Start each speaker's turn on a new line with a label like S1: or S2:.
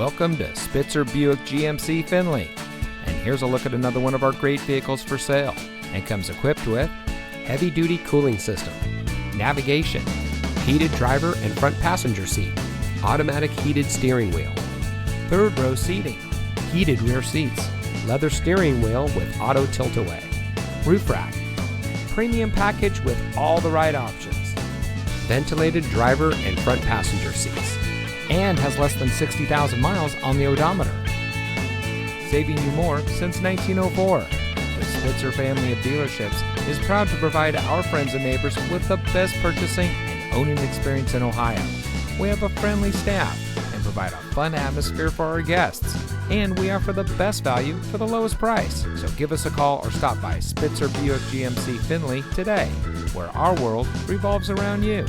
S1: Welcome to Spitzer Buick GMC Findlay. And here's a look at another one of our great vehicles for sale, and comes equipped with
S2: heavy-duty cooling system,
S1: navigation,
S2: heated driver and front passenger seat, automatic heated steering wheel,
S1: third row seating, heated rear seats,
S2: leather steering wheel with auto tilt-away,
S1: roof rack, premium package with all the right options,
S2: ventilated driver and front passenger seats,
S1: and has less than 60,000 miles on the odometer. Saving you more since 1904. The Spitzer family of dealerships is proud to provide our friends and neighbors with the best purchasing and owning experience in Ohio. We have a friendly staff and provide a fun atmosphere for our guests. And we offer the best value for the lowest price. So give us a call or stop by Spitzer Buick GMC Findlay today, where our world revolves around you.